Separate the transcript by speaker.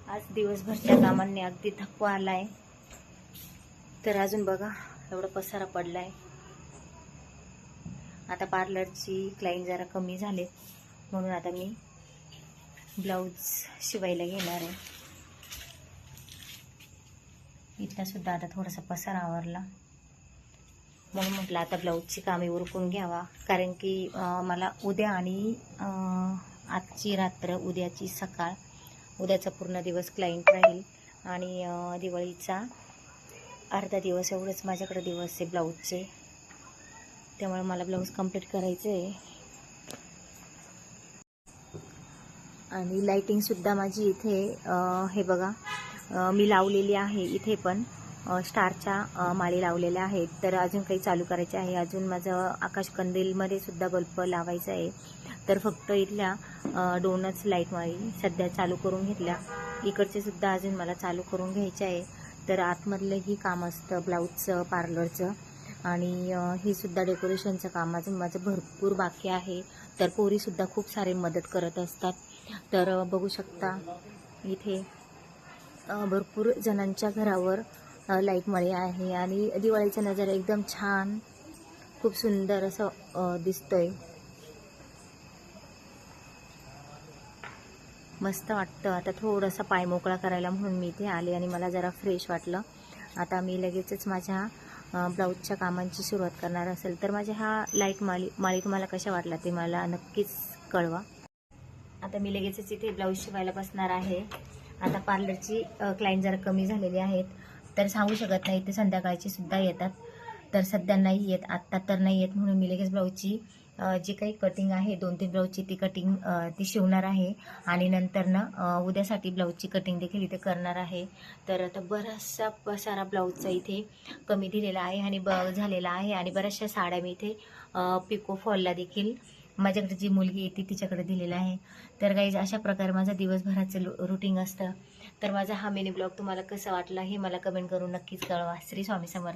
Speaker 1: आज दिवसभरच्या कामांनी अगदी थकवा आलाय. तर अजून बघा एवढा पसारा पडलाय. आता पार्लरची क्लायंट जरा कमी झालेत म्हणून आता मी ब्लाऊज शिवायला घेणार आहे. इथला सुद्धा आता थोडासा पसारा आवरला म्हणून म्हटलं आता ब्लाऊजची कामे उरकून घ्यावा, कारण की मला उद्या आणि आजची रात्र, उद्याची सकाळ, उद्याचा पूर्ण दिवस क्लायंट राहील आणि दिवाळीचा अर्धा दिवस एवढंच माझ्याकडे दिवस आहे ब्लाऊजचे. त्यामुळे मला ब्लाऊज कंप्लीट करायचं आहे. आणि लाईटिंगसुद्धा माझी इथे हे बघा मी लावलेली आहे. इथे पण स्टारच्या माळी लावलेल्या आहेत. तर अजून काही चालू करायचे आहे. अजून माझं आकाशकंदीलमध्ये सुद्धा बल्ब लावायचा आहे. तर फक्त इथल्या 2च लाईट माळी सध्या चालू करून घेतल्या. इकडचे सुद्धा अजून मला चालू करून घ्यायचे आहे. तर आतमधलंही काम असतं ब्लाऊजचं, पार्लरचं, आणि हे सुद्धा डेकोरेशनचं काम अजून माझं भरपूर बाकी आहे. तर पोरीसुद्धा खूप सारे मदत करत असतात. तर बघू शकता इथे भरपूर जणांच्या घरावर लाईट माळी आहे आणि दिवाळीचा नजारा एकदम छान, खूप सुंदर असं दिसतोय. मस्त वाटतं. आता थोडासा पाय मोकळा करायला म्हणून मी इथे आले आणि मला जरा फ्रेश वाटलं. आता मी लगेचच माझ्या ब्लाऊजच्या कामांची सुरुवात करणार असेल तर माझ्या हा लाईट माळी तुम्हाला कशा वाटला ते मला नक्कीच कळवा. आता मी लगेचच इथे ब्लाऊज शिवायला बसणार आहे. आता पार्लरची क्लायंट जरा कमी झालेली आहेत, तर सांगू शकत नाही, ते संध्याकाळची सुद्धा येतात. तर सध्या नाही येत, आत्ता तर नाही येत, म्हणून मी लगेच ब्लाऊजची जी काही कटिंग आहे 2-3 ब्लाऊजची ती कटिंग ती शिवणार आहे. आणि नंतर ना उद्यासाठी ब्लाऊजची कटिंग देखील इथे करणार आहे. तर आता बराचसा पसारा ब्लाऊजचा इथे कमी दिलेला आहे आणि झालेला आहे. आणि बऱ्याचशा साड्या मी इथे पिको फॉलला देखील माझ्याकडे जी मुलगी येते तिच्याकडे दिलेला आहे. तर गाईज अशा प्रकारे माझं दिवसभराचं रुटीन असतं. तर माझा हा मिनी ब्लॉग तुम्हाला कसा वाटला हे मला कमेंट करून नक्कीच कळवा. श्री स्वामी समर्थ.